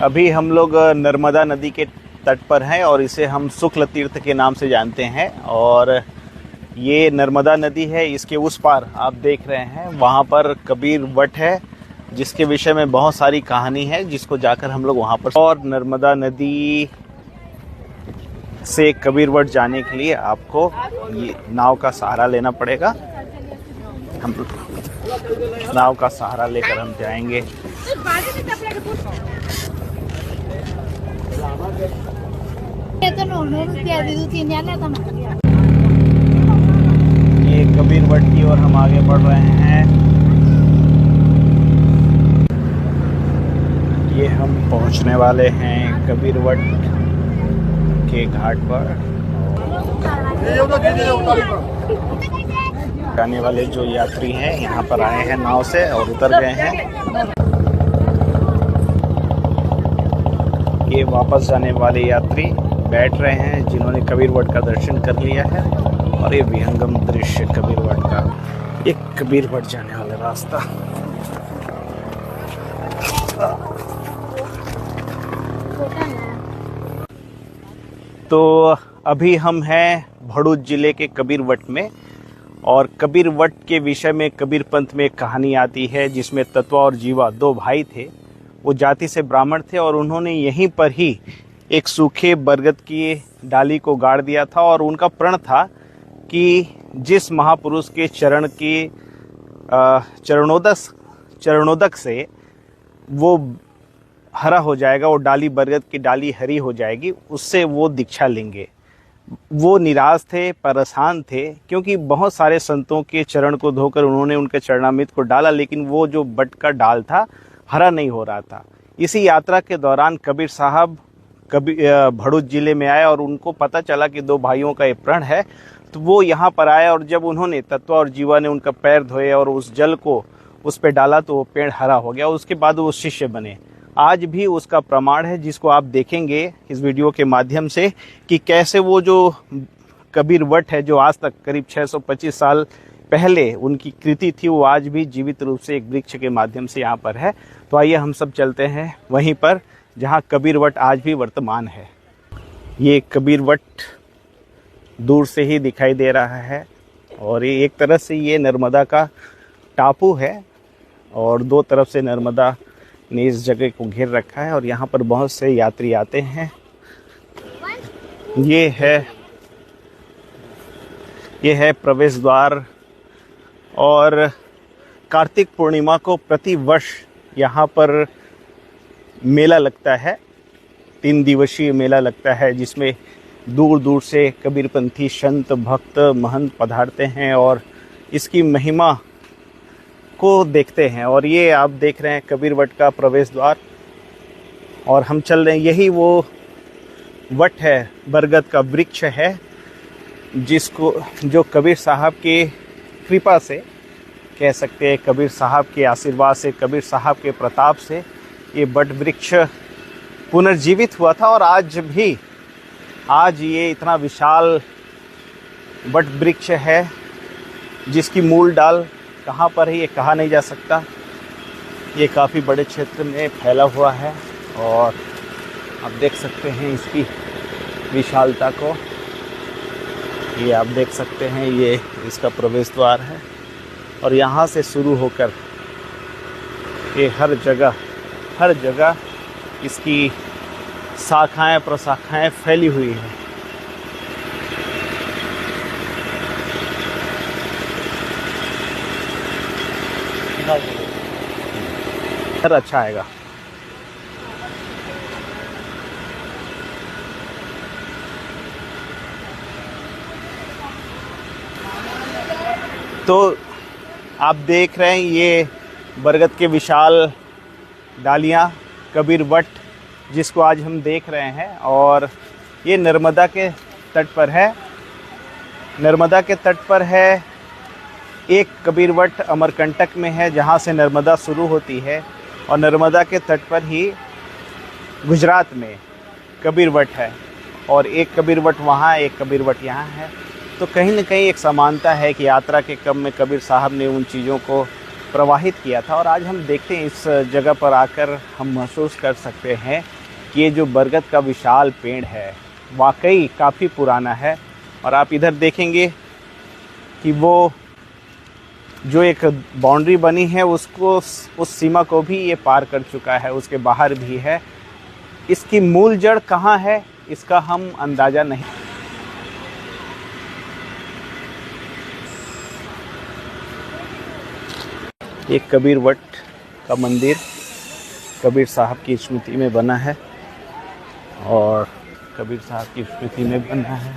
अभी हम लोग नर्मदा नदी के तट पर हैं और इसे हम शुक्ल तीर्थ के नाम से जानते हैं। और ये नर्मदा नदी है, इसके उस पार आप देख रहे हैं वहाँ पर कबीर वट है, जिसके विषय में बहुत सारी कहानी है, जिसको जाकर हम लोग वहाँ पर। और नर्मदा नदी से कबीर वट जाने के लिए आपको ये नाव का सहारा लेना पड़ेगा। हम नाव का सहारा लेकर हम जाएंगे। ये कबीर वट की ओर हम आगे बढ़ रहे हैं। ये हम पहुंचने वाले हैं कबीर वट के घाट पर। आने वाले जो यात्री हैं यहाँ पर आए हैं नाव से और उतर गए हैं। ये वापस जाने वाले यात्री बैठ रहे हैं जिन्होंने कबीर वट का दर्शन कर लिया है। और ये विहंगम दृश्य कबीर वट का, एक कबीर वट जाने वाला रास्ता। तो अभी हम हैं भड़ूच जिले के कबीर वट में। और कबीर वट के विषय में कबीर पंथ में एक कहानी आती है, जिसमें तत्वा और जीवा दो भाई थे। वो जाति से ब्राह्मण थे और उन्होंने यहीं पर ही एक सूखे बरगद की डाली को गाड़ दिया था। और उनका प्रण था कि जिस महापुरुष के चरण की चरणोदक से वो हरा हो जाएगा, वो डाली बरगद की डाली हरी हो जाएगी, उससे वो दीक्षा लेंगे। वो निराश थे, परेशान थे, क्योंकि बहुत सारे संतों के चरण को धोकर उन्होंने उनके चरणामृत को डाला, लेकिन वो जो बट का डाल था हरा नहीं हो रहा था। इसी यात्रा के दौरान कबीर साहब भड़ूच जिले में आए और उनको पता चला कि दो भाइयों का ये प्रण है। तो वो यहाँ पर आए और जब उन्होंने तत्वा और जीवा ने उनका पैर धोए और उस जल को उस पे डाला तो वो पेड़ हरा हो गया। उसके बाद वो शिष्य बने। आज भी उसका प्रमाण है, जिसको आप देखेंगे इस वीडियो के माध्यम से, कि कैसे वो जो कबीर वट है, जो आज तक करीब 625 साल पहले उनकी कृति थी, वो आज भी जीवित रूप से एक वृक्ष के माध्यम से यहाँ पर है। तो आइए हम सब चलते हैं वहीं पर जहाँ कबीर वट आज भी वर्तमान है। ये कबीर वट दूर से ही दिखाई दे रहा है और ये एक तरह से ये नर्मदा का टापू है और दो तरफ से नर्मदा ने इस जगह को घेर रखा है और यहाँ पर बहुत से यात्री आते हैं। ये है प्रवेश द्वार। और कार्तिक पूर्णिमा को प्रति वर्ष यहाँ पर मेला लगता है, 3 दिवसीय मेला लगता है, जिसमें दूर दूर से कबीरपंथी संत भक्त महंत पधारते हैं और इसकी महिमा को देखते हैं। और ये आप देख रहे हैं कबीर वट का प्रवेश द्वार और हम चल रहे हैं। यही वो वट है, बरगद का वृक्ष है, जो कबीर साहब के कृपा से कह सकते हैं, कबीर साहब के आशीर्वाद से, कबीर साहब के प्रताप से ये वट वृक्ष पुनर्जीवित हुआ था। और आज ये इतना विशाल वट वृक्ष है, जिसकी मूल डाल कहाँ पर है ये कहा नहीं जा सकता। ये काफ़ी बड़े क्षेत्र में फैला हुआ है और आप देख सकते हैं इसकी विशालता को। ये आप देख सकते हैं, ये इसका प्रवेश द्वार है और यहाँ से शुरू होकर ये हर जगह इसकी शाखाएं प्रशाखाएं फैली हुई हैं। अच्छा आएगा। तो आप देख रहे हैं ये बरगद के विशाल डालियाँ, कबीर वट, जिसको आज हम देख रहे हैं। और ये नर्मदा के तट पर है। नर्मदा के तट पर है एक कबीर वट अमरकंटक में है, जहाँ से नर्मदा शुरू होती है। और नर्मदा के तट पर ही गुजरात में कबीर वट है और एक कबीर वट वहाँ, एक कबीर वट यहाँ है। तो कहीं न कहीं एक समानता है कि यात्रा के क्रम में कबीर साहब ने उन चीज़ों को प्रवाहित किया था। और आज हम देखते हैं इस जगह पर आकर हम महसूस कर सकते हैं कि ये जो बरगद का विशाल पेड़ है वाकई काफ़ी पुराना है। और आप इधर देखेंगे कि वो जो एक बाउंड्री बनी है उसको, उस सीमा को भी ये पार कर चुका है, उसके बाहर भी है। इसकी मूल जड़ कहाँ है इसका हम अंदाज़ा नहीं। एक कबीर वट का मंदिर कबीर साहब की स्मृति में बना है और कबीर साहब की स्मृति में बना है।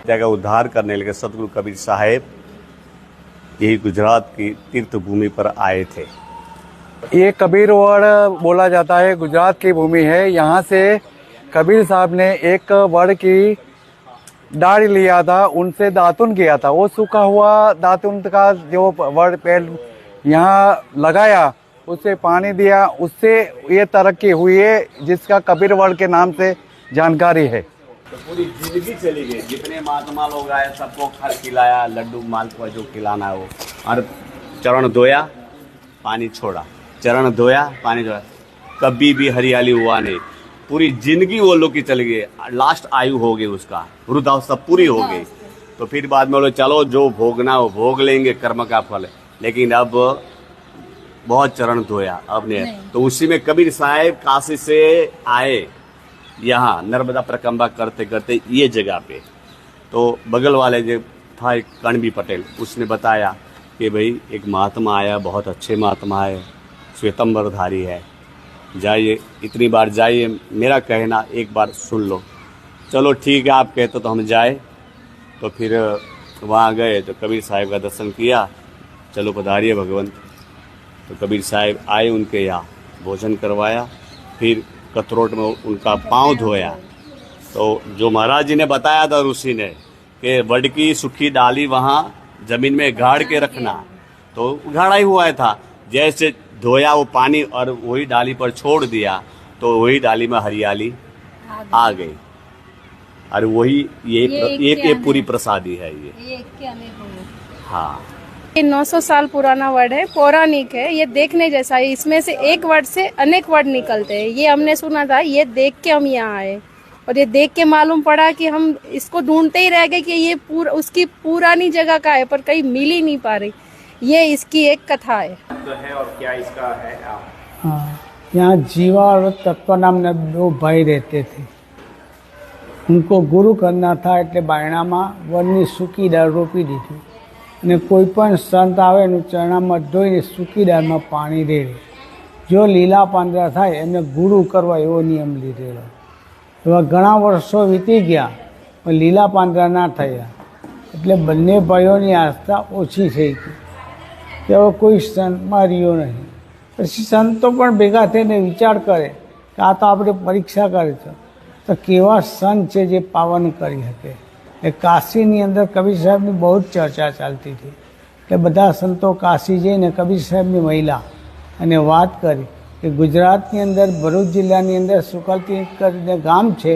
जगह उद्धार करने लगे सतगुरु कबीर साहेब यही गुजरात की तीर्थ भूमि पर आए थे। ये कबीरवड़ बोला जाता है, गुजरात की भूमि है। यहाँ से कबीर साहब ने एक वड़ की डाढ़ लिया था, उनसे दातुन किया था। वो सूखा हुआ दातुन का जो वड़ पेड़ यहाँ लगाया, उससे पानी दिया, उससे ये तरक्की हुई है जिसका कबीरवड़ के नाम से जानकारी है। तो पूरी जिंदगी चली गई, जितने महात्मा लोग आए सबको फल खिलाया, लड्डू मालपुआ जो खिलाना है वो, और चरण धोया पानी छोड़ा, चरण धोया पानी छोड़ा, कभी भी हरियाली हुआ नहीं। पूरी जिंदगी वो लोग की चली गई, लास्ट आयु हो गई उसका, वृद्धावस्था पूरी हो गई। तो फिर बाद में बोले चलो जो भोगना वो भोग लेंगे, कर्म का फल। लेकिन अब बहुत चरण धोया अब नहीं। तो उसी में कबीर साहब काशी से आए यहाँ नर्मदा प्रकम्बा करते करते ये जगह पे। तो बगल वाले जो था एक कणबी पटेल, उसने बताया कि भाई एक महात्मा आया, बहुत अच्छे महात्मा है, श्वेतंबरधारी है, जाइए, इतनी बार जाइए, मेरा कहना एक बार सुन लो। चलो ठीक है आप कहते तो हम जाए। तो फिर वहाँ गए तो कबीर साहब का दर्शन किया, चलो पधारिए भगवंत। तो कबीर साहब आए, उनके यहाँ भोजन करवाया, फिर कथरोट में उनका पांव धोया। तो जो महाराज जी ने बताया था ऋषि ने कि वड की सूखी डाली वहाँ जमीन में गाड़ के रखना, तो गाड़ा ही हुआ था। जैसे धोया वो पानी और वही डाली पर छोड़ दिया तो वही डाली में हरियाली आ गई। और वही ये पूरी प्रसादी है ये। हाँ, ये 900 साल पुराना वर्ड है, पौराणिक है, ये देखने जैसा है। इसमें से एक वर्ड से अनेक वर्ड निकलते हैं, ये हमने सुना था। ये देख के हम यहाँ आए और ये देख के मालूम पड़ा कि हम इसको ढूंढते ही रह गए कि ये उसकी पुरानी जगह का है, पर कहीं मिल ही नहीं पा रही। ये इसकी एक कथा है। तो है और क्या इसका है? हाँ, यहाँ जीवा और तत्व नामना दो भाई रहते थे। उनको गुरु करना था એટલે બાયણામાં વડની સૂકી દાળ રોપી દીધી અને કોઈ પણ સંત આવે એનું ચરણામાં ધોઈને સૂકી દાળમાં પાણી રેડે। જો લીલા પાંદડા થાય એમને ગુરુ કરવા એવો નિયમ લીધેલો। એવા ઘણા વર્ષો વીતી ગયા પણ લીલા પાંદડા ના થયા એટલે બંને ભાઈઓની આસ્થા ઓછી થઈ ગઈ કે હવે કોઈ સંતમાં રહ્યો નહીં। પછી સંતો પણ ભેગા થઈને વિચાર કરે કે આ તો આપણે પરીક્ષા કરે છે, તો કેવા સંત છે જે પાવન કરી શકે। એ કાશીની અંદર કબીર સાહેબની બહુ જ ચર્ચા ચાલતી હતી એટલે બધા સંતો કાશી જઈને કબીર સાહેબની મહિલા અને વાત કરી કે ગુજરાતની અંદર ભરૂચ જિલ્લાની અંદર સુકલતી કરીને ગામ છે,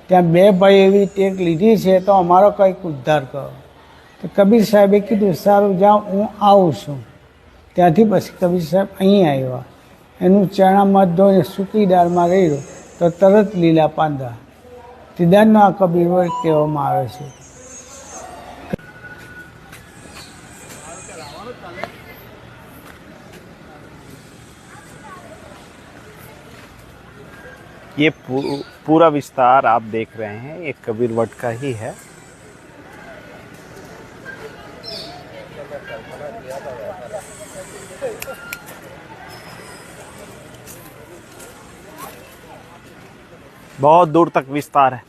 ત્યાં બે ભાઈ એવી ટેક લીધી છે, તો અમારો કંઈક ઉદ્ધાર કરો। તો કબીર સાહેબે કીધું સારું જાઓ હું આવું છું। ત્યાંથી પછી કબીર સાહેબ અહીં આવ્યા, એનું ચરણામાં ધોઈને સૂકી દાળમાં રેડ્યો તો તરત લીલા પાંદડા। ત્રિદાનનો આ કબીરવડ કહેવામાં આવે છે। ये पूरा विस्तार आप देख रहे हैं एक कबीर वट का ही है। बहुत दूर तक विस्तार है।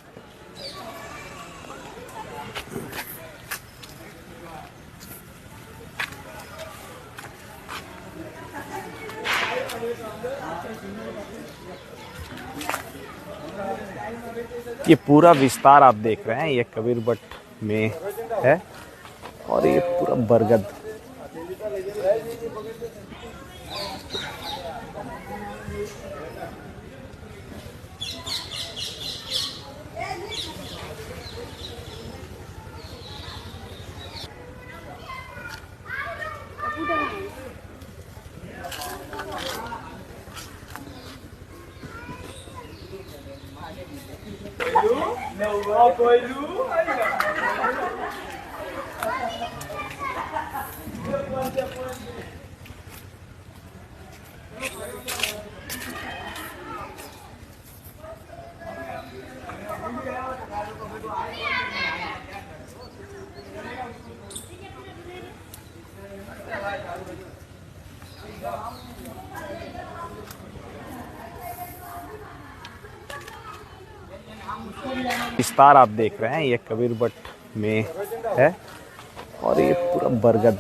ये पूरा विस्तार आप देख रहे हैं, ये कबीरवट में है और ये पूरा बरगद। विस्तार आप देख रहे हैं, ये कबीरवट में है और ये पूरा बरगद।